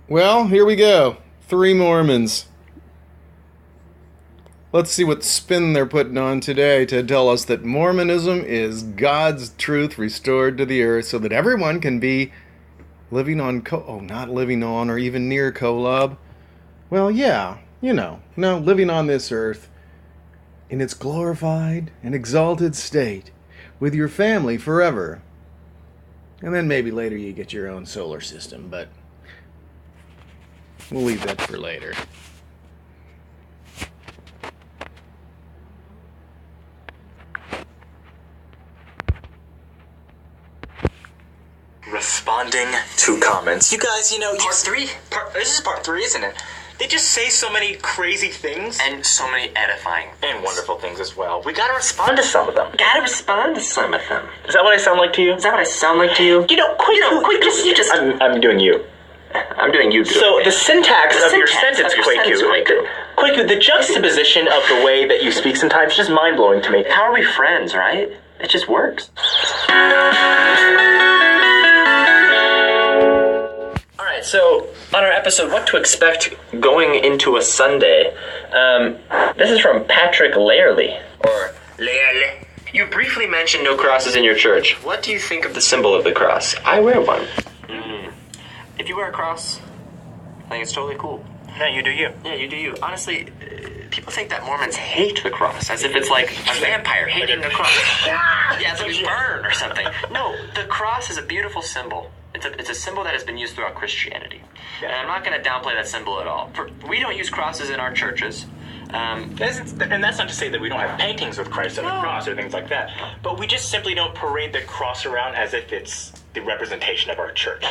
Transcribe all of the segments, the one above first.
Well, here we go. 3 Mormons. Let's see what spin they're putting on today to tell us that Mormonism is God's truth restored to the earth so that everyone can be living on not living on or even near Kolob. Well, yeah, living on this earth in its glorified and exalted state with your family forever. And then maybe later you get your own solar system, but we'll leave that for later. Responding to comments. You guys, Part 3? This is part 3, isn't it? They just say so many crazy things. And so many edifying and wonderful things as well. We gotta respond to some of them. Is that what I sound like to you? Is that what I sound like to you? Quick, just... I'm doing you. I'm doing you. So the syntax of your sentence, Kwaku, the juxtaposition of the way that you speak sometimes is just mind-blowing to me. How are we friends, right? It just works. Alright, so on our episode, What to Expect Going Into a Sunday, this is from Patrick Lairley, or Lairley. You briefly mentioned no crosses in your church. What do you think of the symbol of the cross? I wear one. If you wear a cross, I think it's totally cool. No, you do you. Yeah, you do you. Honestly, people think that Mormons hate the cross, as if it's like a vampire hating the cross. Yeah, it's like burn or something. No, the cross is a beautiful symbol. It's a symbol that has been used throughout Christianity. And I'm not going to downplay that symbol at all. We don't use crosses in our churches. And that's not to say that we don't have paintings with Christ on the cross or things like that. But we just simply don't parade the cross around as if it's the representation of our church.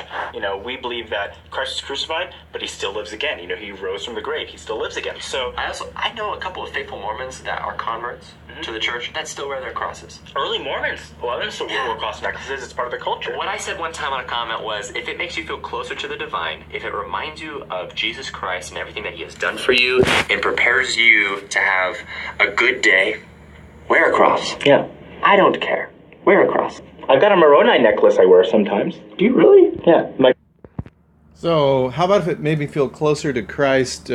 We believe that Christ was crucified, but he still lives again. He rose from the grave. He still lives again. So I know a couple of faithful Mormons that are converts to the church that still wear their crosses. Early Mormons, a lot of them still wear cross necklaces. It's part of their culture. What I said one time on a comment was, if it makes you feel closer to the divine, if it reminds you of Jesus Christ and everything that he has done for you and prepares you to have a good day, wear a cross. Yeah. I don't care. Wear a cross. I've got a Moroni necklace I wear sometimes. Do you really? Yeah. So, how about if it made me feel closer to Christ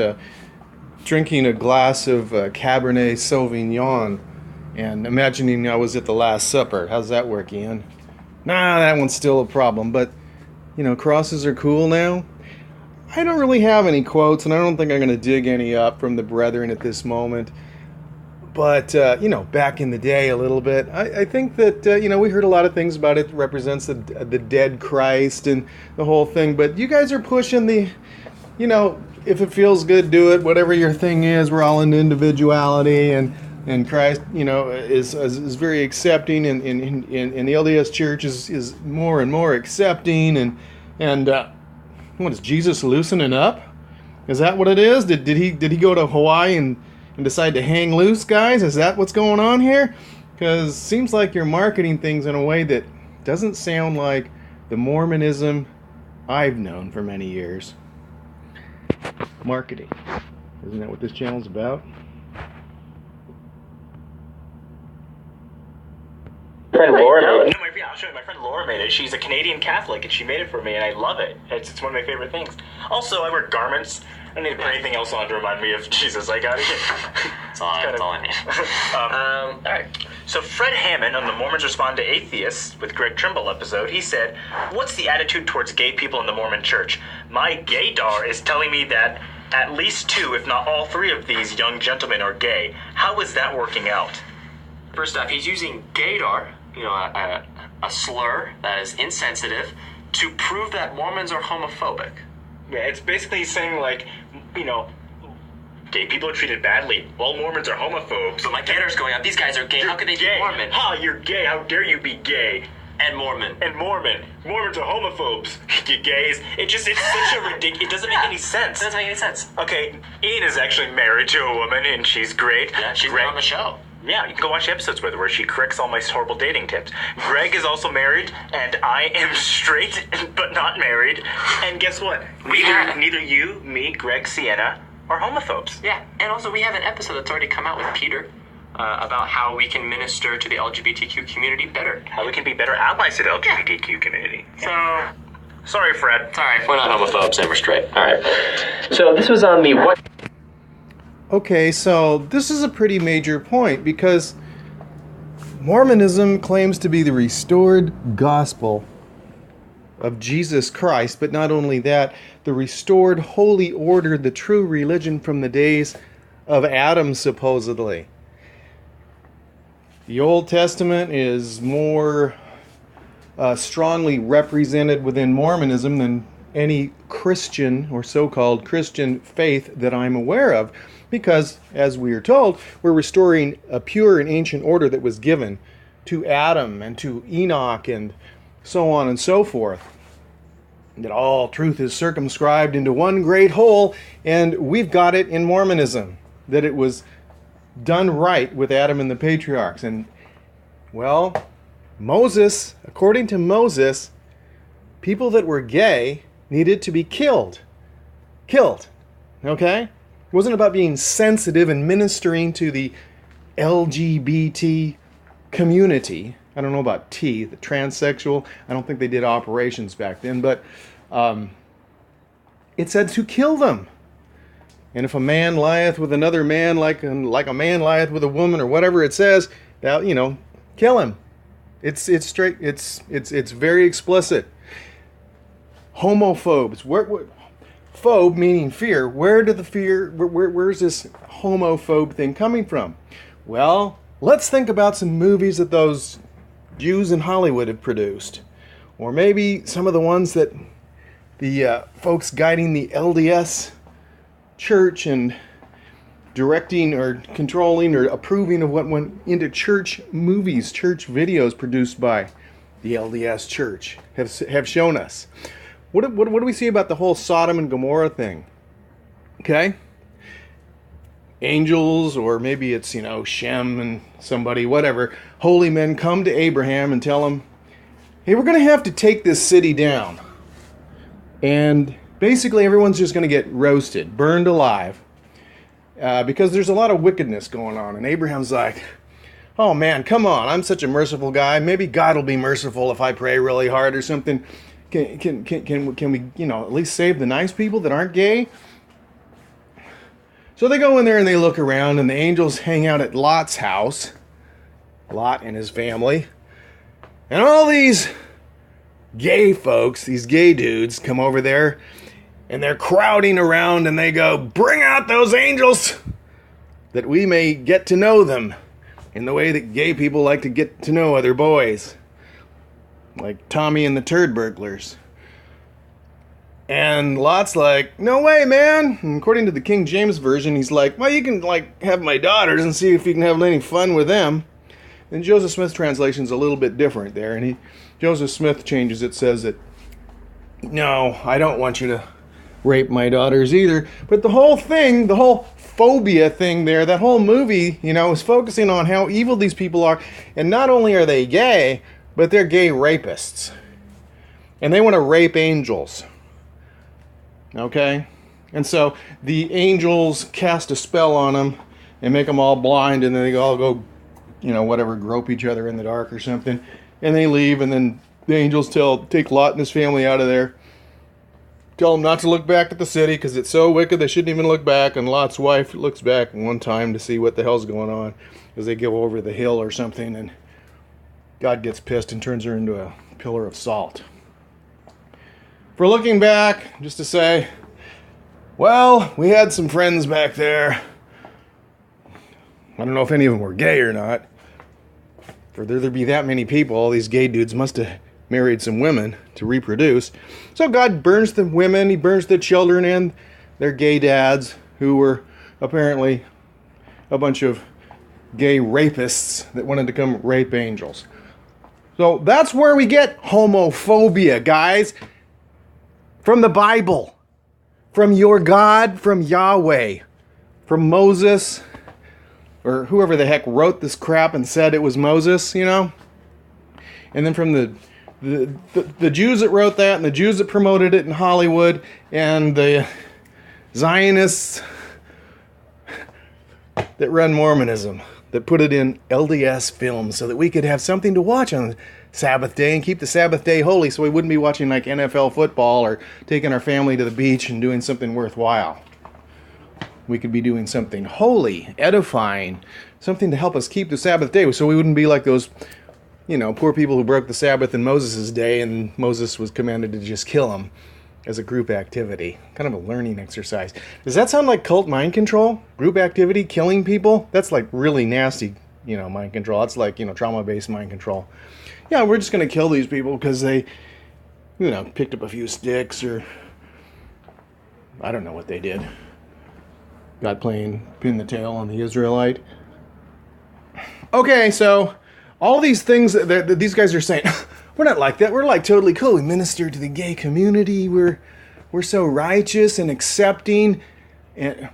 drinking a glass of Cabernet Sauvignon and imagining I was at the Last Supper? How's that work, Ian? Nah, that one's still a problem, but, crosses are cool now. I don't really have any quotes, and I don't think I'm going to dig any up from the brethren at this moment. But, back in the day a little bit, I think that, we heard a lot of things about it represents the dead Christ and the whole thing. But you guys are pushing the, if it feels good, do it. Whatever your thing is, we're all into individuality. And Christ, is very accepting. And the LDS Church is more and more accepting. And what is Jesus loosening up? Is that what it is? Did he go to Hawaii and decide to hang loose, guys? Is that what's going on here? Because it seems like you're marketing things in a way that doesn't sound like the Mormonism I've known for many years. Marketing. Isn't that what this channel's about? Friend Laura made it. I'll show you. My friend Laura made it. She's a Canadian Catholic, and she made it for me, and I love it. It's one of my favorite things. Also, I wear garments. I don't need to put anything else on to remind me of Jesus. I got it. That's all I need. All right. So Fred Hammond on the Mormons Respond to Atheists with Greg Trimble episode, he said, "What's the attitude towards gay people in the Mormon Church? My gaydar is telling me that at least 2, if not all 3 of these young gentlemen are gay. How is that working out?" First off, he's using gaydar, a slur that is insensitive, to prove that Mormons are homophobic. Yeah, it's basically saying, gay people are treated badly. Well, Mormons are homophobes. So my gaydar's going out. These guys are gay. How could they be Mormon? Ha, you're gay. How dare you be gay? And Mormon. Mormons are homophobes. You gays. It's such a ridiculous... It doesn't make any sense. It doesn't make any sense. Okay, Ian is actually married to a woman, and she's great. Yeah, she's been on the show. Yeah, you can go watch episodes with her where she corrects all my horrible dating tips. Greg is also married, and I am straight, but not married. And guess what? Neither you, me, Greg, Sienna are homophobes. Yeah, and also we have an episode that's already come out with Peter about how we can minister to the LGBTQ community better. How we can be better allies to the LGBTQ community. So, Sorry, Fred. Sorry, we're not homophobes and we're straight. All right. So this was on the what? Okay, so this is a pretty major point because Mormonism claims to be the restored gospel of Jesus Christ, but not only that, the restored holy order, the true religion from the days of Adam, supposedly. The Old Testament is more strongly represented within Mormonism than any Christian or so-called Christian faith that I'm aware of, because, as we are told, we're restoring a pure and ancient order that was given to Adam and to Enoch and so on and so forth. That all truth is circumscribed into one great whole, and we've got it in Mormonism, that it was done right with Adam and the patriarchs. And, well, Moses, according to Moses, people that were gay needed to be killed. Killed. Okay? It wasn't about being sensitive and ministering to the LGBT community. I don't know about T, the transsexual. I don't think they did operations back then, but it said to kill them. And if a man lieth with another man like a man lieth with a woman, or whatever it says, kill him. It's straight. It's very explicit. Homophobes. Phobe meaning fear. Where did the fear? Where's this homophobe thing coming from? Well, let's think about some movies that those Jews in Hollywood have produced, or maybe some of the ones that the folks guiding the LDS church and directing or controlling or approving of what went into church movies, church videos produced by the LDS church have shown us. What do we see about the whole Sodom and Gomorrah thing? Okay? Angels, or maybe it's, Shem and somebody, whatever, holy men come to Abraham and tell him, hey, we're going to have to take this city down. And basically everyone's just going to get roasted, burned alive, because there's a lot of wickedness going on. And Abraham's like, oh man, come on, I'm such a merciful guy. Maybe God will be merciful if I pray really hard or something. Can we, at least save the nice people that aren't gay? So they go in there and they look around, and the angels hang out at Lot's house, Lot and his family, and all these gay folks, these gay dudes, come over there, and they're crowding around, and they go, bring out those angels, that we may get to know them in the way that gay people like to get to know other boys, like Tommy and the Turd Burglars. And Lot's like, no way, man. And according to the King James Version, he's like, well, you can have my daughters and see if you can have any fun with them. And Joseph Smith's translation's a little bit different there. And Joseph Smith changes it, says that, no, I don't want you to rape my daughters either. But the whole thing, the whole phobia thing there, that whole movie, is focusing on how evil these people are. And not only are they gay, but they're gay rapists. And they want to rape angels. Okay? And so the angels cast a spell on them and make them all blind, and then they all go, grope each other in the dark or something. And they leave, and then the angels take Lot and his family out of there. Tell them not to look back at the city because it's so wicked they shouldn't even look back. And Lot's wife looks back one time to see what the hell's going on as they go over the hill or something, and God gets pissed and turns her into a pillar of salt. For looking back, just to say, well, we had some friends back there. I don't know if any of them were gay or not. For there to be that many people, all these gay dudes must have married some women to reproduce. So God burns the women, he burns the children and their gay dads, who were apparently a bunch of gay rapists that wanted to come rape angels. So that's where we get homophobia, guys. From the Bible. From your God, from Yahweh. From Moses, or whoever the heck wrote this crap and said it was Moses, And then from the Jews that wrote that, and the Jews that promoted it in Hollywood, and the Zionists that run Mormonism, that put it in LDS films so that we could have something to watch on Sabbath day and keep the Sabbath day holy so we wouldn't be watching like NFL football or taking our family to the beach and doing something worthwhile. We could be doing something holy, edifying, something to help us keep the Sabbath day so we wouldn't be like those, poor people who broke the Sabbath in Moses' day and Moses was commanded to just kill them as a group activity. Kind of a learning exercise. Does that sound like cult mind control? Group activity, killing people? That's like really nasty, mind control. That's like, trauma-based mind control. Yeah, we're just going to kill these people because they, picked up a few sticks or I don't know what they did. Got playing pin the tail on the Israelite. Okay, so all these things that these guys are saying, we're not like that. We're like totally cool. We minister to the gay community. We're so righteous and accepting. And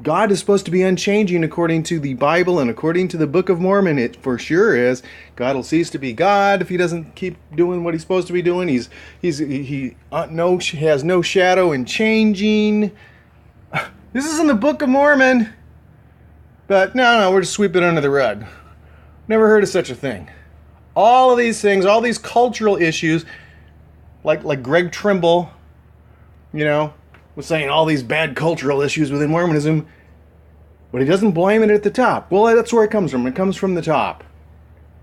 God is supposed to be unchanging according to the Bible and according to the Book of Mormon. It for sure is. God will cease to be God if he doesn't keep doing what he's supposed to be doing. He has no shadow in changing. This is in the Book of Mormon. But no, we're just sweeping it under the rug. Never heard of such a thing. All of these things, all these cultural issues, like Greg Trimble, was saying all these bad cultural issues within Mormonism, but he doesn't blame it at the top. Well, that's where it comes from. It comes from the top.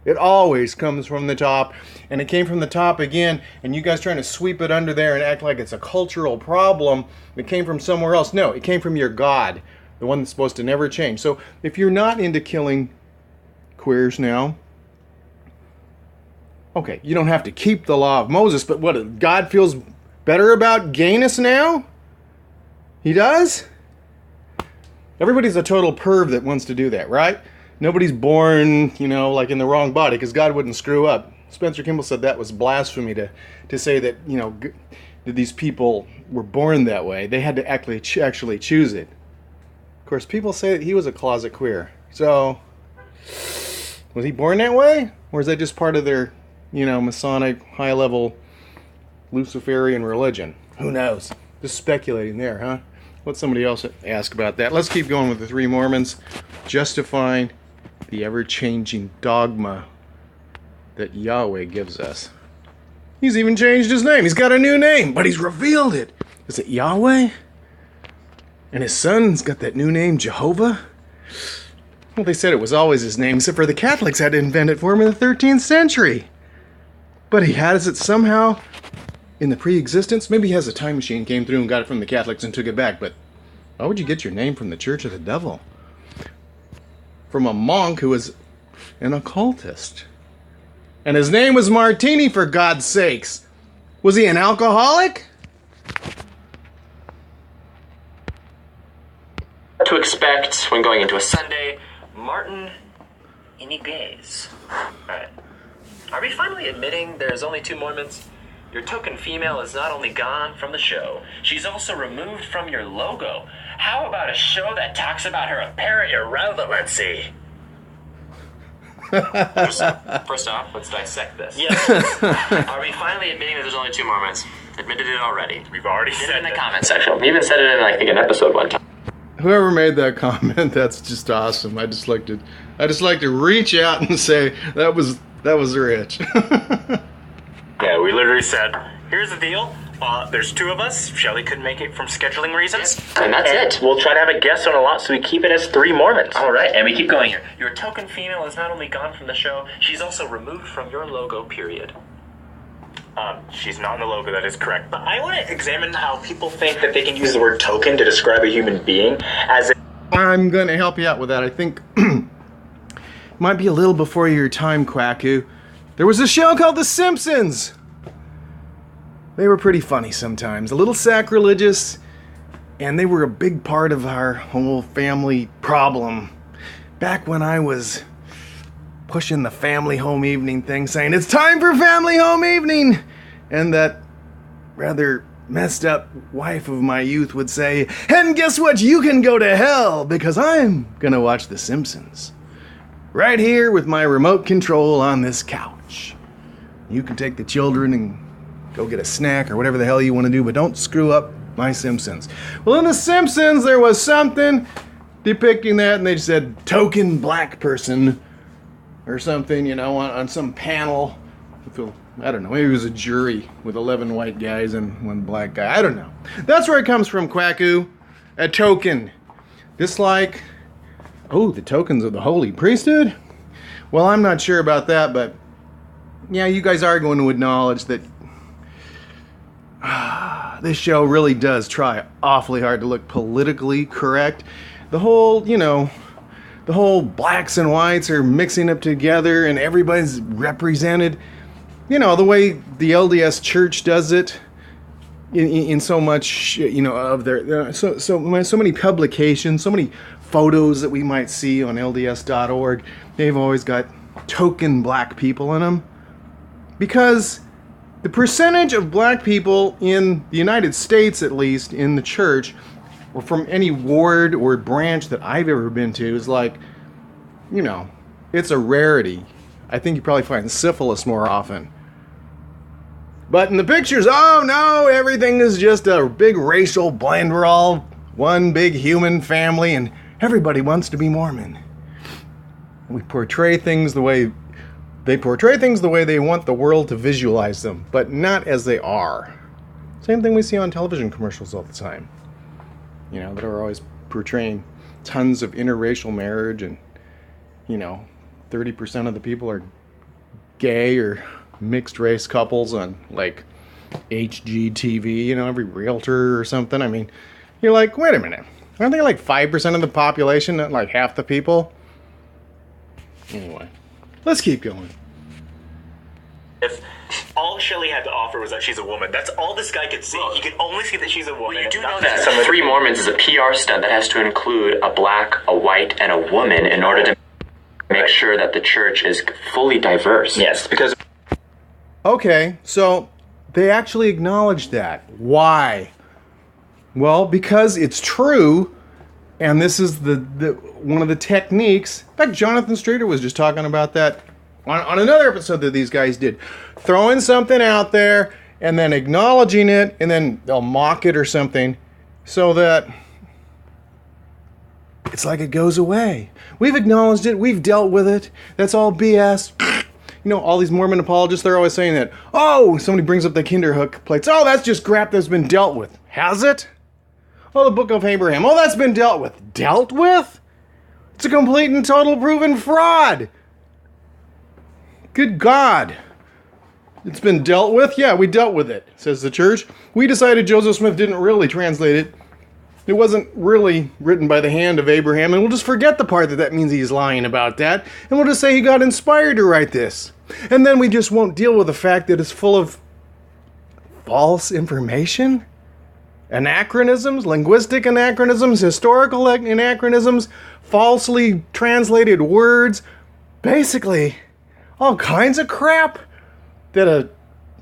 It always comes from the top, and it came from the top again, and you guys trying to sweep it under there and act like it's a cultural problem that came from somewhere else. No, it came from your God, the one that's supposed to never change. So if you're not into killing queers now, okay, you don't have to keep the law of Moses, but what, God feels better about gayness now? He does? Everybody's a total perv that wants to do that, right? Nobody's born, like in the wrong body, because God wouldn't screw up. Spencer Kimball said that was blasphemy to say that, that these people were born that way. They had to actually choose it. Of course, people say that he was a closet queer. So, was he born that way? Or is that just part of their, Masonic, high-level Luciferian religion? Who knows? Just speculating there, huh? Let somebody else ask about that. Let's keep going with the three Mormons justifying the ever-changing dogma that Yahweh gives us. He's even changed his name. He's got a new name, but he's revealed it. Is it Yahweh? And his son's got that new name, Jehovah? Well, they said it was always his name, except for the Catholics had to invent it for him in the 13th century. But he has it somehow in the pre-existence. Maybe he has a time machine, came through and got it from the Catholics and took it back. But why would you get your name from the Church of the Devil? From a monk who was an occultist. And his name was Martini, for God's sakes. Was he an alcoholic? What to expect when going into a Sunday? Martin, any gays? Alright. Are we finally admitting there's only two Mormons? Your token female is not only gone from the show, she's also removed from your logo. How about a show that talks about her apparent irrelevancy? First off, let's dissect this. Yes. Are we finally admitting that there's only two Mormons? Admitted it already. We've already said it in the comment section. We even said it in, I think, an episode one time. Whoever made that comment, that's just awesome. I just like to reach out and say that was rich. Yeah, we literally said, here's the deal. There's two of us. Shelly couldn't make it from scheduling reasons. And that's it. We'll try to have a guest on a lot, so we keep it as three Mormons. All right, and we keep going here. Your token female is not only gone from the show, she's also removed from your logo, period. She's not in the logo, that is correct. But I want to examine how people think that they can use the word token to describe a human being as a... I'm going to help you out with that. I think might be a little before your time, Quacku. There was a show called The Simpsons. They were pretty funny sometimes, a little sacrilegious, and they were a big part of our whole family problem. Back when I was pushing the family home evening thing, saying, it's time for family home evening! And that rather messed up wife of my youth would say, and guess what? You can go to hell, because I'm gonna watch The Simpsons. Right here with my remote control on this couch. You can take the children and go get a snack or whatever the hell you want to do, but don't screw up my Simpsons. Well, in The Simpsons, there was something depicting that, and they said, token black person, or something, on some panel I don't know. Maybe it was a jury with 11 white guys and 1 black guy. I don't know. That's where it comes from, Quacku. A token. Just like, the tokens of the holy priesthood? Well, I'm not sure about that, but yeah, you guys are going to acknowledge that this show really does try awfully hard to look politically correct. The whole blacks and whites are mixing up together and everybody's represented. The way the LDS Church does it in so much, of their so many publications, so many photos that we might see on LDS.org. They've always got token black people in them, because the percentage of black people in the United States, at least in the church, or from any ward or branch that I've ever been to, is like, it's a rarity. I think you probably find syphilis more often. But in the pictures, oh no, everything is just a big racial blend. We're all one big human family and everybody wants to be Mormon. We portray things the way they want the world to visualize them, but not as they are. Same thing we see on television commercials all the time. That are always portraying tons of interracial marriage and, 30% of the people are gay or mixed race couples on like HGTV, every realtor or something. I mean, you're like, wait a minute. Aren't they like 5% of the population, not like half the people? Anyway, let's keep going. If all Shelley had to offer was that she's a woman, that's all this guy could see. He could only see that she's a woman. Well, you do know that Three Mormons is a PR stunt that has to include a black, a white, and a woman in order to make sure that the church is fully diverse. Yes, because... Okay, so they actually acknowledge that. Why? Well, because it's true, and this is the one of the techniques. In fact, Jonathan Streeter was just talking about that on another episode that these guys did. Throwing something out there, and then acknowledging it, and then they'll mock it or something, so that it's like it goes away. We've acknowledged it, we've dealt with it, that's all BS. All these Mormon apologists, they're always saying that, somebody brings up the Kinderhook plates. Oh, that's just crap that's been dealt with. Has it? Oh, the Book of Abraham. Oh, that's been dealt with. Dealt with? It's a complete and total proven fraud. Good God. It's been dealt with? Yeah, we dealt with it, says the church. We decided Joseph Smith didn't really translate it. It wasn't really written by the hand of Abraham, and we'll just forget the part that means he's lying about that, and we'll just say he got inspired to write this. And then we just won't deal with the fact that it's full of false information, anachronisms, linguistic anachronisms, historical anachronisms, falsely translated words, basically all kinds of crap that a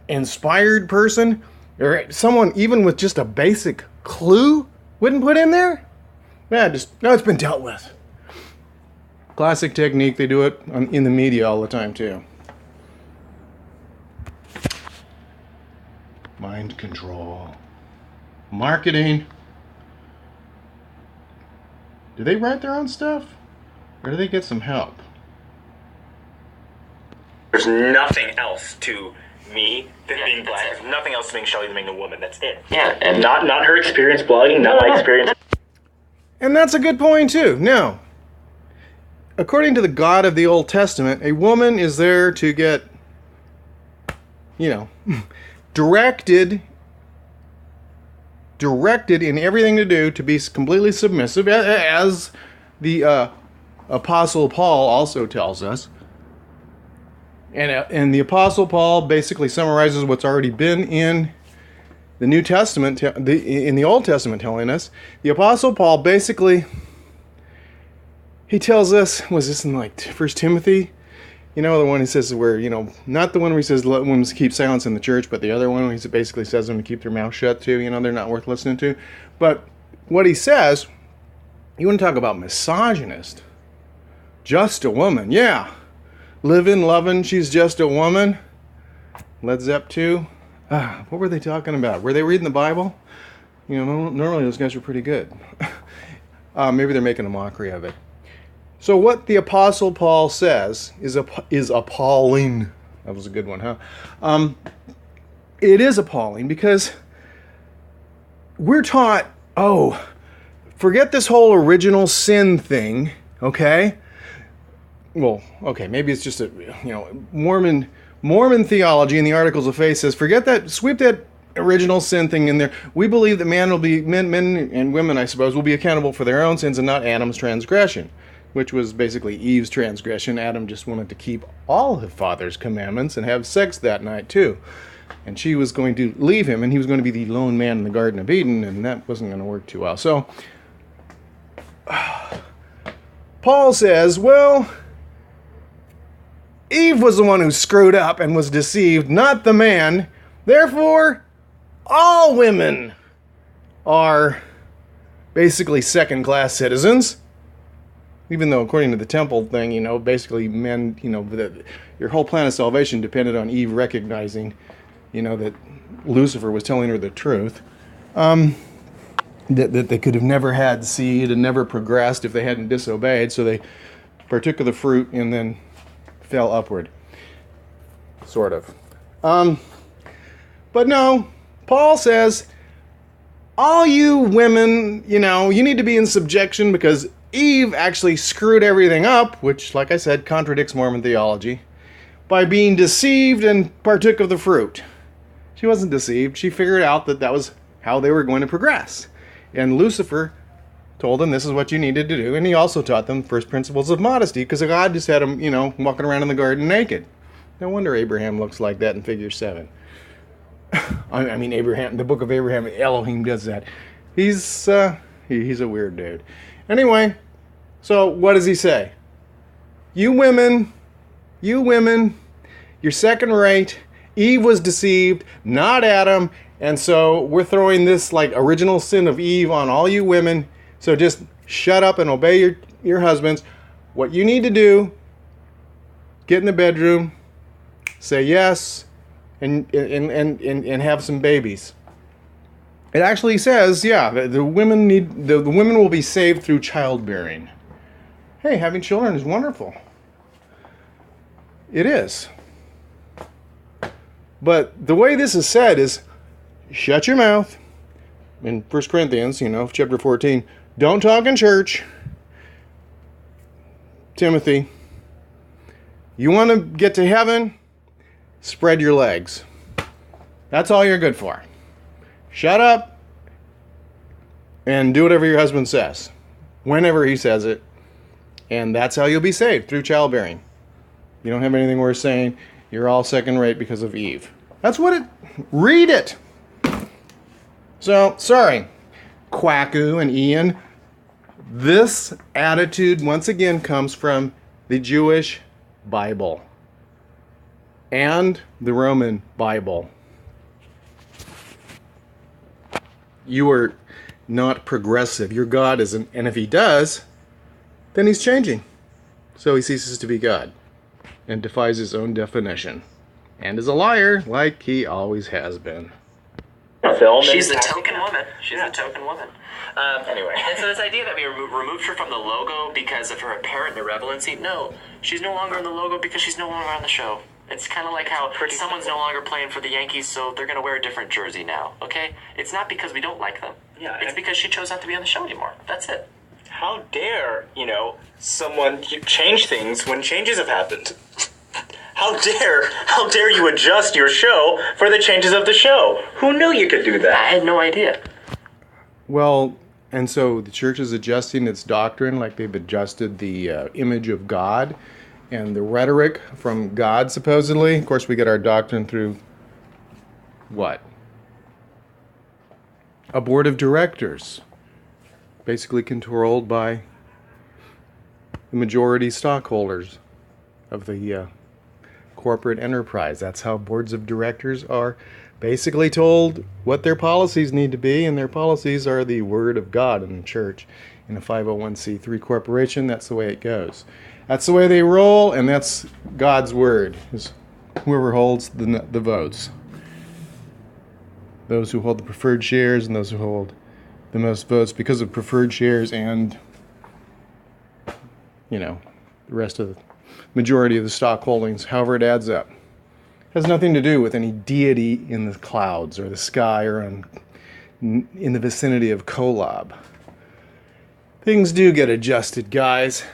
inspired person or someone even with just a basic clue wouldn't put in there? Yeah, it's been dealt with. Classic technique. They do it in the media all the time, too. Mind control. Marketing. Do they write their own stuff? Or do they get some help? There's nothing else to me than being black. There's nothing else to being Shelley than being a woman. That's it. Yeah, and not her experience blogging, not my experience. And that's a good point, too. Now, according to the God of the Old Testament, a woman is there to get, directed in everything to do to be completely submissive, as the Apostle Paul also tells us. And the Apostle Paul basically summarizes what's already been in the New Testament, in the Old Testament telling us. The Apostle Paul basically, he tells us, was this in like 1 Timothy? The one he says where, not the one where he says let women keep silence in the church, but the other one where he basically says them to keep their mouth shut too, they're not worth listening to. But what he says, you want to talk about misogynist, just a woman, yeah. Living, loving, she's just a woman. Led Zepp 2. What were they talking about? Were they reading the Bible? Normally those guys are pretty good. Maybe they're making a mockery of it. So what the Apostle Paul says is appalling. That was a good one, huh? It is appalling because we're taught, oh, forget this whole original sin thing, okay? Well, okay, maybe it's just a, Mormon theology in the Articles of Faith says, forget that, sweep that original sin thing in there. We believe that men and women, I suppose, will be accountable for their own sins and not Adam's transgression, which was basically Eve's transgression. Adam just wanted to keep all his father's commandments and have sex that night too. And she was going to leave him, and he was going to be the lone man in the Garden of Eden, and that wasn't going to work too well. So, Paul says, well, Eve was the one who screwed up and was deceived, not the man. Therefore, all women are basically second-class citizens. Even though, according to the temple thing, basically men, your whole plan of salvation depended on Eve recognizing, that Lucifer was telling her the truth. That they could have never had seed and never progressed if they hadn't disobeyed. So they partook of the fruit and then fell upward. Sort of. But no, Paul says, all you women, you need to be in subjection because Eve actually screwed everything up, which, like I said, contradicts Mormon theology, by being deceived and partook of the fruit. She wasn't deceived. She figured out that was how they were going to progress. And Lucifer told them this is what you needed to do. And he also taught them first principles of modesty because God just had them, walking around in the garden naked. No wonder Abraham looks like that in Figure 7. I mean, Abraham, the book of Abraham, Elohim does that. He's a weird dude. Anyway, so what does he say? You women, you're second rate. Eve was deceived, not Adam. And so we're throwing this original sin of Eve on all you women. So just shut up and obey your husbands. What you need to do, get in the bedroom, say yes, and have some babies. It actually says, the women will be saved through childbearing. Hey, having children is wonderful. It is. But the way this is said is, shut your mouth. In 1 Corinthians, chapter 14, don't talk in church. Timothy, you want to get to heaven? Spread your legs. That's all you're good for. Shut up and do whatever your husband says, whenever he says it, and that's how you'll be saved, through childbearing. You don't have anything worth saying. You're all second rate because of Eve. That's what it... Read it! So, sorry, Quacku and Ian. This attitude, once again, comes from the Jewish Bible and the Roman Bible. You are not progressive. Your God isn't. And if he does, then he's changing. So he ceases to be God and defies his own definition. And is a liar, like he always has been. She's the token woman. She's the token woman. Anyway, and so this idea that we removed her from the logo because of her apparent irrelevancy, no. She's no longer in the logo because she's no longer on the show. It's kind of like how someone's no longer playing for the Yankees, so they're going to wear a different jersey now, okay? It's not because we don't like them. Yeah, it's because she chose not to be on the show anymore. That's it. How dare, someone change things when changes have happened? How dare you adjust your show for the changes of the show? Who knew you could do that? I had no idea. Well, and so the church is adjusting its doctrine like they've adjusted the image of God and the rhetoric from God, supposedly. Of course, we get our doctrine through what? A board of directors, basically controlled by the majority stockholders of the corporate enterprise. That's how boards of directors are basically told what their policies need to be, and their policies are the word of God in the church. In a 501c3 corporation, that's the way it goes. That's the way they roll, and that's God's word, is whoever holds the votes. Those who hold the preferred shares and those who hold the most votes because of preferred shares and, the rest of the majority of the stock holdings, however it adds up. Has nothing to do with any deity in the clouds or the sky or in the vicinity of Kolob. Things do get adjusted, guys.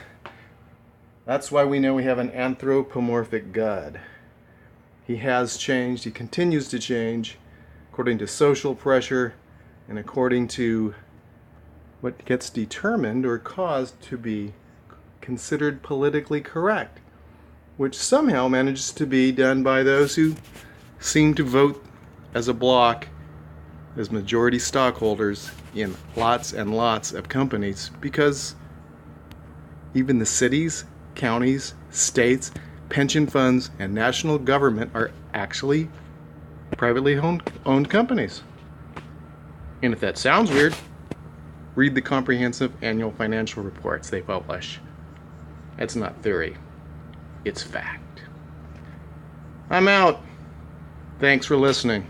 That's why we know we have an anthropomorphic God. He has changed. He continues to change according to social pressure and according to what gets determined or caused to be considered politically correct, which somehow manages to be done by those who seem to vote as a block as majority stockholders in lots and lots of companies, because even the cities, counties, states, pension funds, and national government are actually privately owned companies. And if that sounds weird, read the comprehensive annual financial reports they publish. It's not theory, it's fact. I'm out. Thanks for listening.